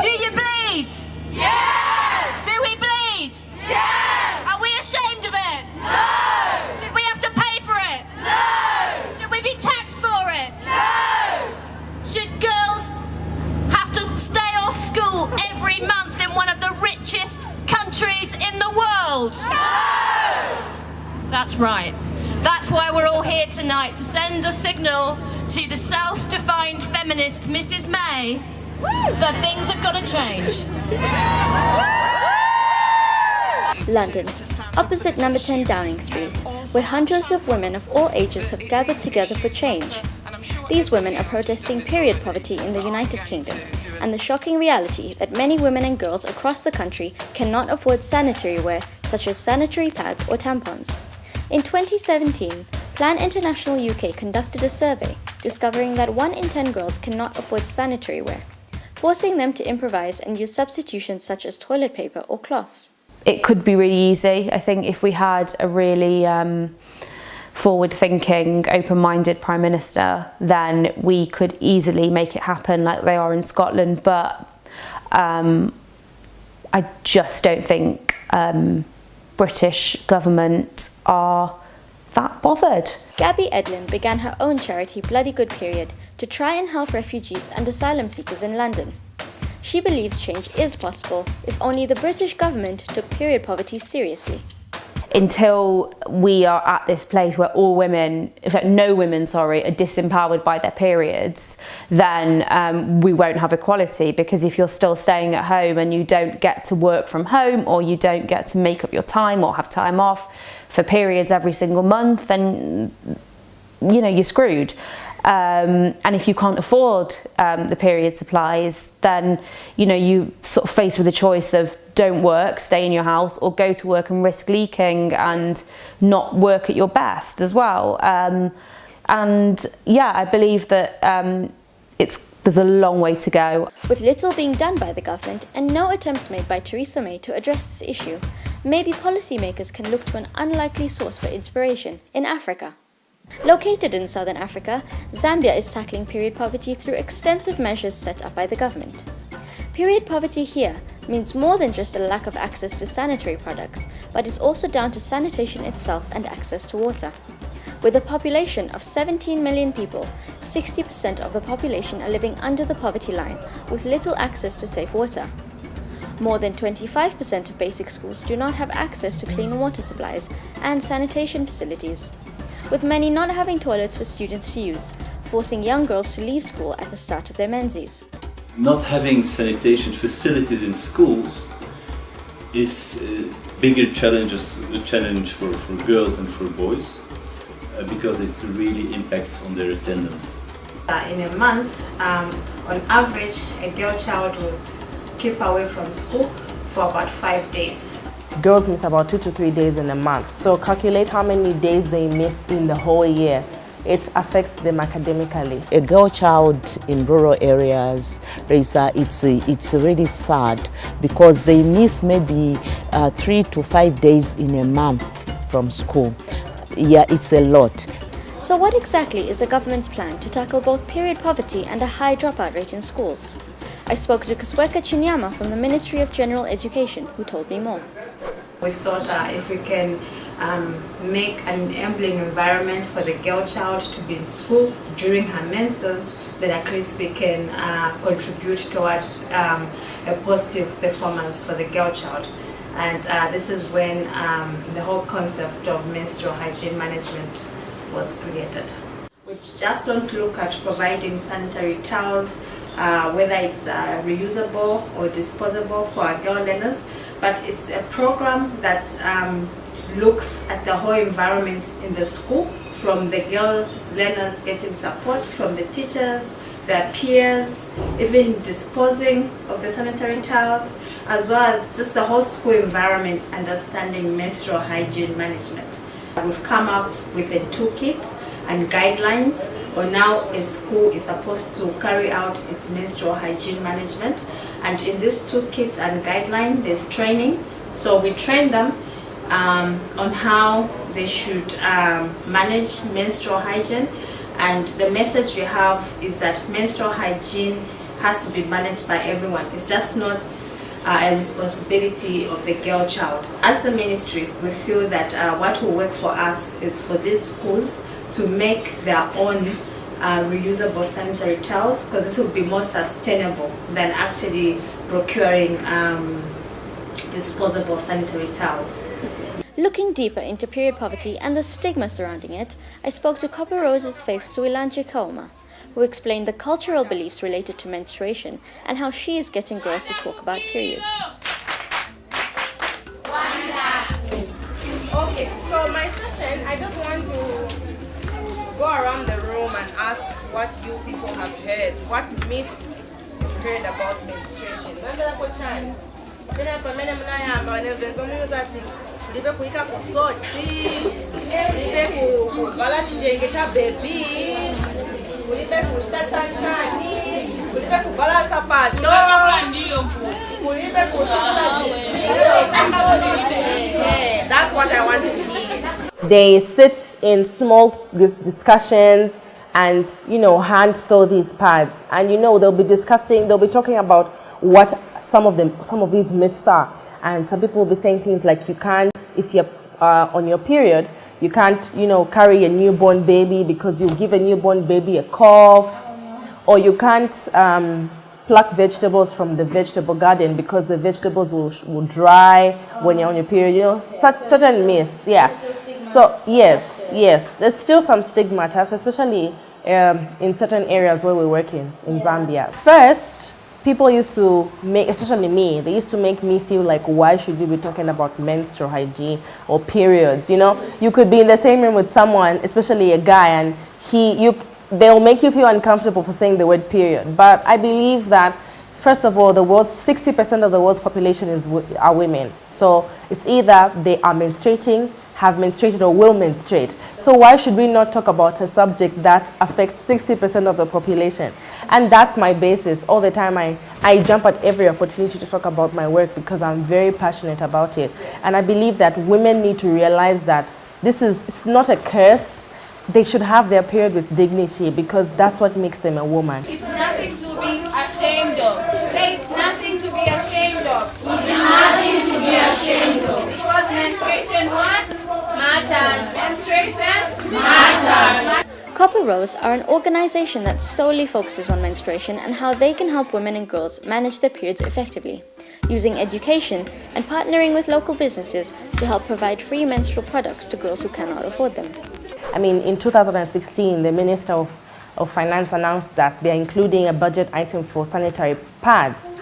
Do you bleed? Yes! Do we bleed? Yes! Are we ashamed of it? No! Should we have to pay for it? No! Should we be taxed for it? No! Should girls have to stay off school every month in one of the richest countries in the world? No! That's right. That's why we're all here tonight, to send a signal to the self-defined feminist Mrs. May that things have got to change. London, opposite number 10 Downing Street, where hundreds of women of all ages have gathered together for change. These women are protesting period poverty in the United Kingdom and the shocking reality that many women and girls across the country cannot afford sanitary wear such as sanitary pads or tampons. In 2017, Plan International UK conducted a survey discovering that 1 in 10 girls cannot afford sanitary wear, forcing them to improvise and use substitutions such as toilet paper or cloths. It could be really easy. I think if we had a really forward-thinking, open-minded Prime Minister, then we could easily make it happen like they are in Scotland, but I just don't think British government are that bothered. Gabby Edlin began her own charity Bloody Good Period to try and help refugees and asylum seekers in London. She believes change is possible if only the British government took period poverty seriously. Until we are at this place where all women, in fact no women, are disempowered by their periods, then we won't have equality, because if you're still staying at home and you don't get to work from home, or you don't get to make up your time or have time off for periods every single month, then you're screwed. And if you can't afford the period supplies, then you sort of faced with a choice of don't work, stay in your house, or go to work and risk leaking and not work at your best as well. And yeah, I believe that there's a long way to go. With little being done by the government and no attempts made by Theresa May to address this issue, maybe policymakers can look to an unlikely source for inspiration in Africa. Located in southern Africa, Zambia is tackling period poverty through extensive measures set up by the government. Period poverty here means more than just a lack of access to sanitary products, but is also down to sanitation itself and access to water. With a population of 17 million people, 60% of the population are living under the poverty line with little access to safe water. More than 25% of basic schools do not have access to clean water supplies and sanitation facilities, with many not having toilets for students to use, forcing young girls to leave school at the start of their menses. Not having sanitation facilities in schools is a bigger challenge for girls and for boys, because it really impacts on their attendance. In a month, on average, a girl child would keep away from school for about 5 days. Girls miss about 2 to 3 days in a month, so calculate how many days they miss in the whole year. It affects them academically. A girl child in rural areas, it's really sad because they miss maybe 3 to 5 days in a month from school. Yeah, it's a lot. So what exactly is the government's plan to tackle both period poverty and a high dropout rate in schools? I spoke to Kusweka Chinyama from the Ministry of General Education, who told me more. We thought if we can make an enabling environment for the girl child to be in school during her menses, then at least we can contribute towards a positive performance for the girl child. And this is when the whole concept of menstrual hygiene management was created. We just don't look at providing sanitary towels, whether it's reusable or disposable for our girl learners, but it's a program that looks at the whole environment in the school, from the girl learners getting support from the teachers, their peers, even disposing of the sanitary towels, as well as just the whole school environment understanding menstrual hygiene management. We've come up with a toolkit and guidelines on how a school is supposed to carry out its menstrual hygiene management. And in this toolkit and guideline, there's training. So we train them on how they should manage menstrual hygiene. And the message we have is that menstrual hygiene has to be managed by everyone. It's just not a responsibility of the girl child. As the ministry, we feel that what will work for us is for these schools to make their own reusable sanitary towels, because this will be more sustainable than actually procuring disposable sanitary towels. Looking deeper into period poverty and the stigma surrounding it, I spoke to Copper Rose's Faith Suilanje Kauma, who explained the cultural beliefs related to menstruation and how she is getting girls to talk about periods. Okay, so my session, I just want to go around the room and ask what you people have heard, what myths you've heard about menstruation. That's what I want to hear. They sit in small discussions and, hand sew these pads. And, they'll be talking about what some of these myths are. And some people will be saying things like, you can't, if you're on your period, you can't, carry a newborn baby because you'll give a newborn baby a cough. Or you can't pluck vegetables from the vegetable garden because the vegetables will dry when you're on your period. Such certain myths, yeah. So yes, there's still some stigma attached, especially in certain areas where we're working in Zambia. First, people used to make, especially me, they used to make me feel like, why should we be talking about menstrual hygiene or periods? You could be in the same room with someone, especially a guy, and they'll make you feel uncomfortable for saying the word period. But I believe that, first of all, 60% of the world's population are women. So it's either they are menstruating, have menstruated, or will menstruate. So why should we not talk about a subject that affects 60% of the population? And that's my basis. All the time I jump at every opportunity to talk about my work because I'm very passionate about it. And I believe that women need to realize that it's not a curse. They should have their period with dignity because that's what makes them a woman. It's nothing to be ashamed of. Say it's nothing to be ashamed of. It's nothing to be ashamed of. Because menstruation what? Matters. Menstruation matters. Copper Rose are an organization that solely focuses on menstruation and how they can help women and girls manage their periods effectively, using education and partnering with local businesses to help provide free menstrual products to girls who cannot afford them. In 2016, the Minister of Finance announced that they're including a budget item for sanitary pads.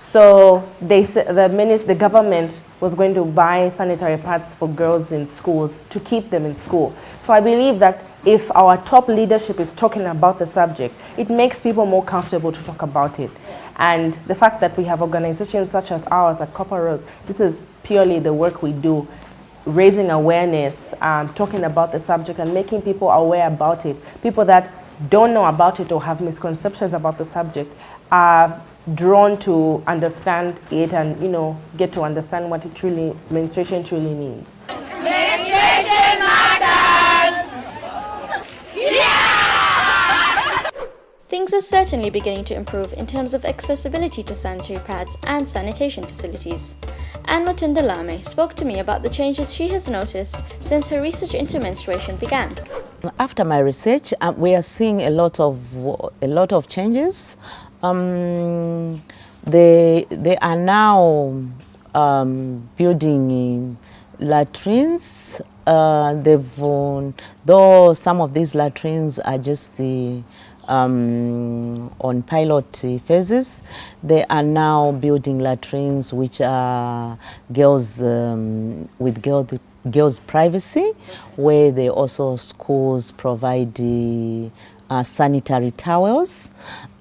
So the government was going to buy sanitary pads for girls in schools to keep them in school. So I believe that if our top leadership is talking about the subject, it makes people more comfortable to talk about it. And the fact that we have organizations such as ours at Copper Rose, this is purely the work we do, raising awareness, talking about the subject and making people aware about it. People that don't know about it or have misconceptions about the subject are drawn to understand it and get to understand what menstruation truly means. Menstruation matters. Things are certainly beginning to improve in terms of accessibility to sanitary pads and sanitation facilities. And Mutunda Llame spoke to me about the changes she has noticed since her research into menstruation began. After my research, we are seeing a lot of changes. They are now building latrines. Though some of these latrines are just on pilot phases, they are now building latrines which are with girls' privacy, where they also schools provide sanitary towels.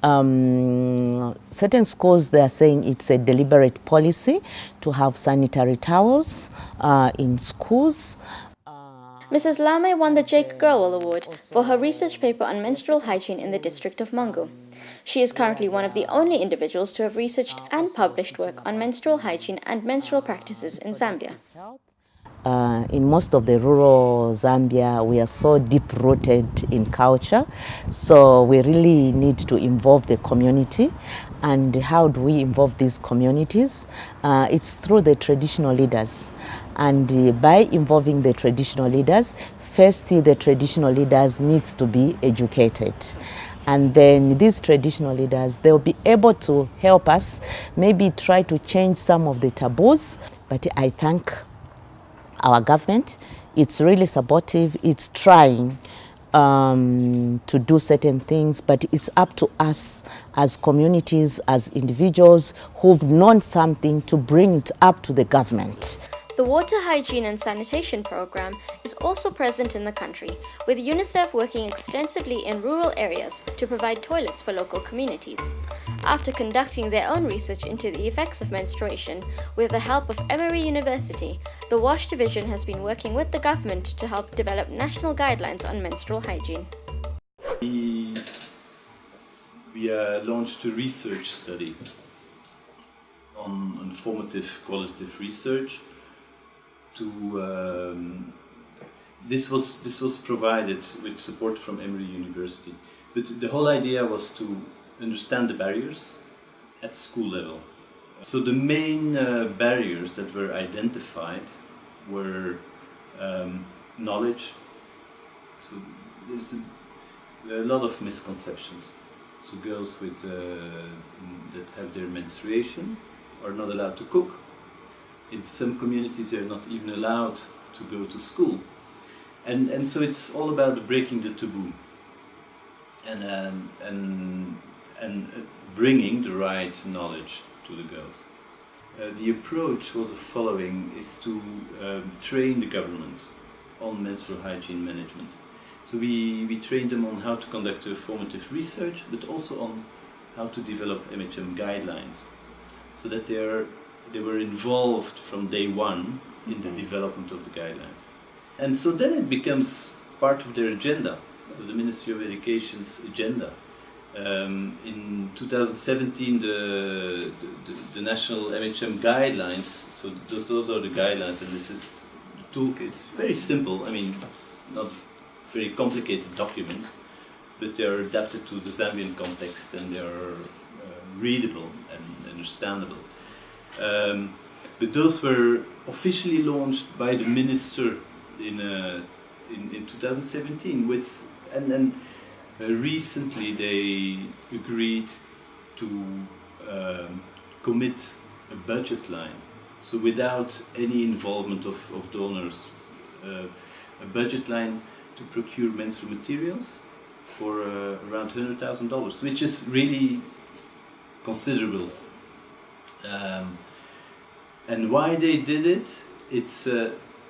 Certain schools, they are saying it's a deliberate policy to have sanitary towels in schools. Mrs. Llame won the Jake Gerwell Award for her research paper on menstrual hygiene in the district of Mungu. She is currently one of the only individuals to have researched and published work on menstrual hygiene and menstrual practices in Zambia. in most of the rural Zambia, we are so deep-rooted in culture, so we really need to involve the community. And how do we involve these communities? It's through the traditional leaders. And by involving the traditional leaders, first, the traditional leaders needs to be educated. And then these traditional leaders, they'll be able to help us maybe try to change some of the taboos. But I thank our government. It's really supportive. It's trying to do certain things, but it's up to us as communities, as individuals who've known something to bring it up to the government. The water hygiene and sanitation program is also present in the country, with UNICEF working extensively in rural areas to provide toilets for local communities. After conducting their own research into the effects of menstruation, with the help of Emory University, the WASH division has been working with the government to help develop national guidelines on menstrual hygiene. We launched a research study on formative qualitative research. This was provided with support from Emory University, but the whole idea was to understand the barriers at school level. So the main barriers that were identified were knowledge. So there's a lot of misconceptions. So girls with that have their menstruation are not allowed to cook. In some communities they are not even allowed to go to school. And so it's all about breaking the taboo and bringing the right knowledge to the girls. The approach was the following, is to train the government on menstrual hygiene management. So we trained them on how to conduct a formative research, but also on how to develop MHM guidelines, so that they were involved from day one in the development of the guidelines. And so then it becomes part of their agenda, so the Ministry of Education's agenda. In 2017, the national MHM guidelines, so those are the guidelines, and this is the toolkit. It's very simple. I mean, it's not very complicated documents, but they are adapted to the Zambian context, and they are readable and understandable. But those were officially launched by the minister in 2017 and recently they agreed to commit a budget line, so without any involvement of donors, a budget line to procure menstrual materials for around $100,000, which is really considerable. And why they did it? It's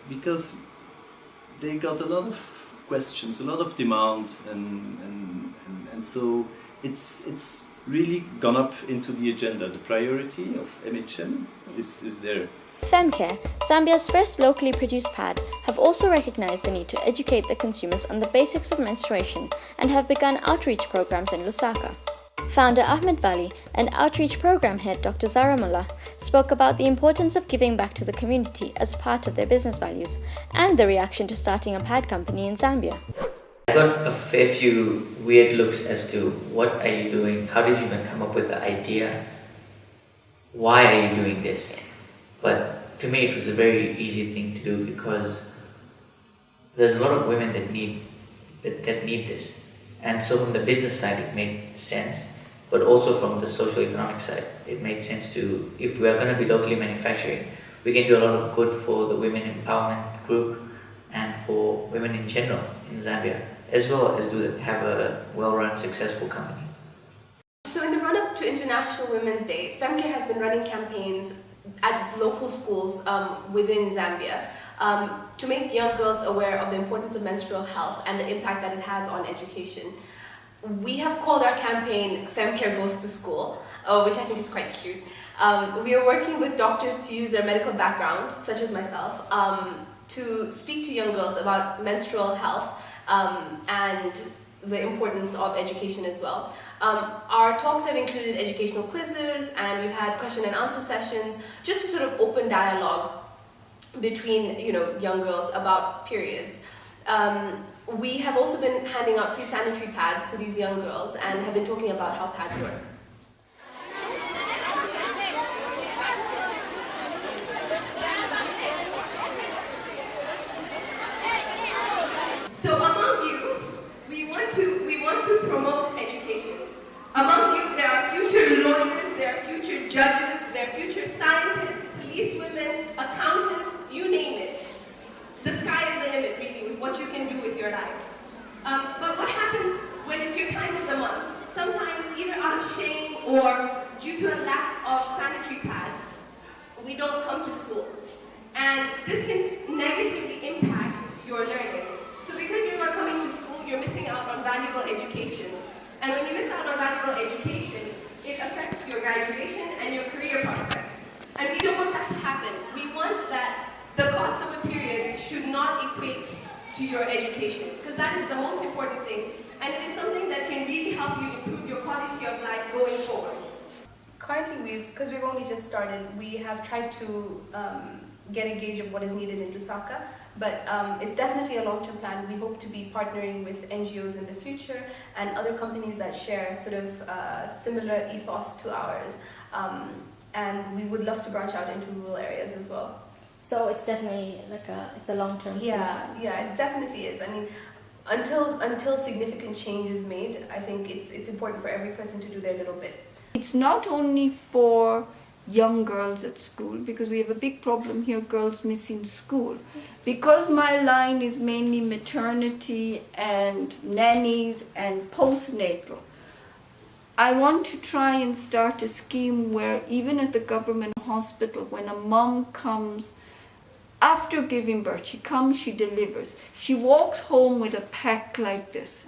because they got a lot of questions, a lot of demand, and so it's really gone up into the agenda. The priority of MHM is there. Femcare, Zambia's first locally produced pad, have also recognized the need to educate the consumers on the basics of menstruation and have begun outreach programs in Lusaka. Founder Ahmed Vali and Outreach Program Head Dr. Zara Mullah spoke about the importance of giving back to the community as part of their business values and the reaction to starting a pad company in Zambia. I got a fair few weird looks as to what are you doing, how did you even come up with the idea, why are you doing this? But to me it was a very easy thing to do because there's a lot of women that need this. And so from the business side it made sense, but also from the social economic side it made sense to, if we are going to be locally manufacturing, we can do a lot of good for the women empowerment group and for women in general in Zambia, as well as have a well-run successful company. So in the run-up to International Women's Day, Femcare has been running campaigns at local schools within Zambia to make young girls aware of the importance of menstrual health and the impact that it has on education. We have called our campaign Femcare Goes to School, which I think is quite cute. We are working with doctors to use their medical background, such as myself, to speak to young girls about menstrual health and the importance of education as well. Our talks have included educational quizzes, and we've had question and answer sessions just to sort of open dialogue between young girls about periods. We have also been handing out free sanitary pads to these young girls and have been talking about how pads work. So among you, we want to promote education. Among you, there are future lawyers, there are future judges, there are future scientists, policewomen, accountants, you name it. The sky is the limit, really, with what you can do with your life. But what happens when it's your time of the month? Sometimes, either out of shame or due to a lack of sanitary pads, we don't come to school. And this can negatively impact your learning. So because you're not coming to school, you're missing out on valuable education. And when you miss out on valuable education, it affects your graduation and your career prospects. And we don't want that to happen. We want that the cost of a period should not equate to your education, because that is the most important thing. And it is something that can really help you improve your quality of life going forward. Currently, because we've only just started, we have tried to get a gauge of what is needed in Lusaka. But it's definitely a long-term plan. We hope to be partnering with NGOs in the future and other companies that share sort of similar ethos to ours. And we would love to branch out into rural areas as well. So it's definitely it's a long-term solution. Yeah, it definitely is. I mean, until significant change is made, I think it's important for every person to do their little bit. It's not only for young girls at school, because we have a big problem here, girls missing school. Because my line is mainly maternity and nannies and postnatal, I want to try and start a scheme where even at the government hospital, when a mom comes after giving birth, she comes, she delivers, she walks home with a pack like this.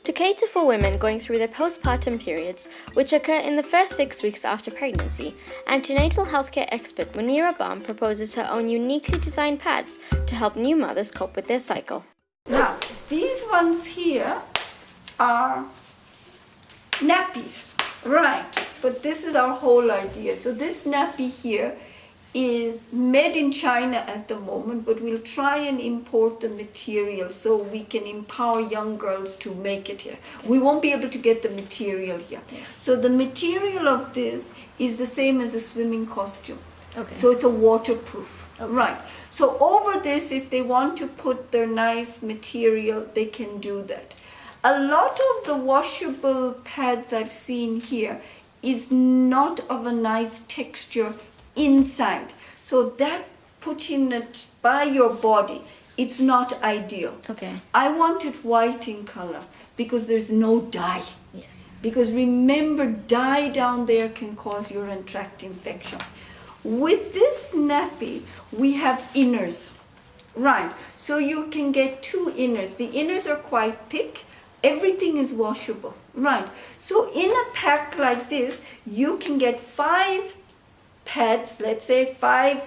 To cater for women going through their postpartum periods, which occur in the first 6 weeks after pregnancy, antenatal healthcare expert Munira Baum proposes her own uniquely designed pads to help new mothers cope with their cycle. Now, these ones here are nappies, right? But this is our whole idea. So this nappy here is made in China at the moment, but we'll try and import the material so we can empower young girls to make it here. We won't be able to get the material here. So the material of this is the same as a swimming costume. Okay. So it's a waterproof. Okay. Right. So over this, if they want to put their nice material, they can do that. A lot of the washable pads I've seen here is not of a nice texture inside, so that putting it by your body, it's not ideal. Okay. I want it white in color because there's no dye. Yeah. Because remember, dye down there can cause urinary tract infection. With this nappy, we have inners, right? So you can get 2 inners. The inners are quite thick. Everything is washable, right? So in a pack like this, you can get 5 pads, let's say 5,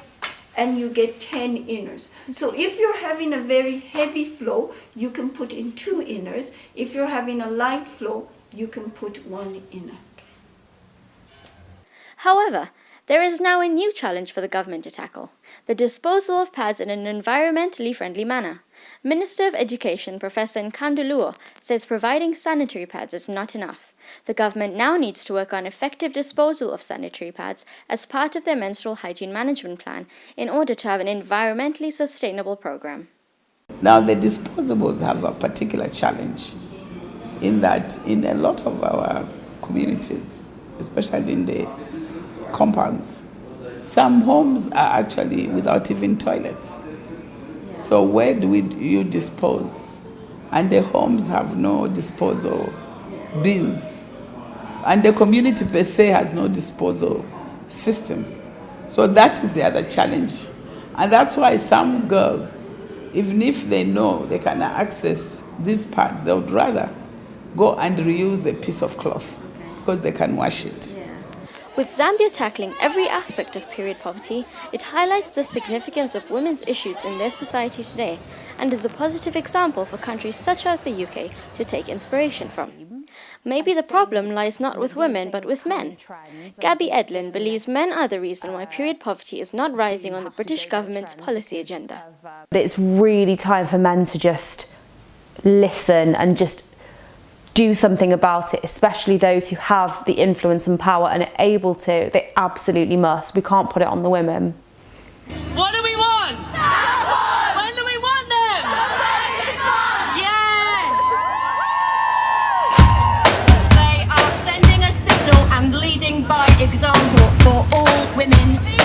and you get 10 inners. So if you're having a very heavy flow, you can put in 2 inners. If you're having a light flow, you can put 1 inner. However, there is now a new challenge for the government to tackle: the disposal of pads in an environmentally friendly manner. Minister of Education Professor Nkandu says providing sanitary pads is not enough. The government now needs to work on effective disposal of sanitary pads as part of their menstrual hygiene management plan in order to have an environmentally sustainable program. Now the disposables have a particular challenge in that in a lot of our communities, especially in the compounds, some homes are actually without even toilets. So where do you dispose? And the homes have no disposal bins. And the community per se has no disposal system. So that is the other challenge. And that's why some girls, even if they know they can access these pads, they would rather go and reuse a piece of cloth because they can wash it. With Zambia tackling every aspect of period poverty, it highlights the significance of women's issues in their society today and is a positive example for countries such as the UK to take inspiration from. maybe the problem lies not with women but with men. Gabby Edlin believes men are the reason why period poverty is not rising on the British government's policy agenda. But it's really time for men to just listen and just do something about it, especially those who have the influence and power and are able to. They absolutely must. We can't put it on the women. What do we want? When do we want them? Yes! They are sending a signal and leading by example for all women.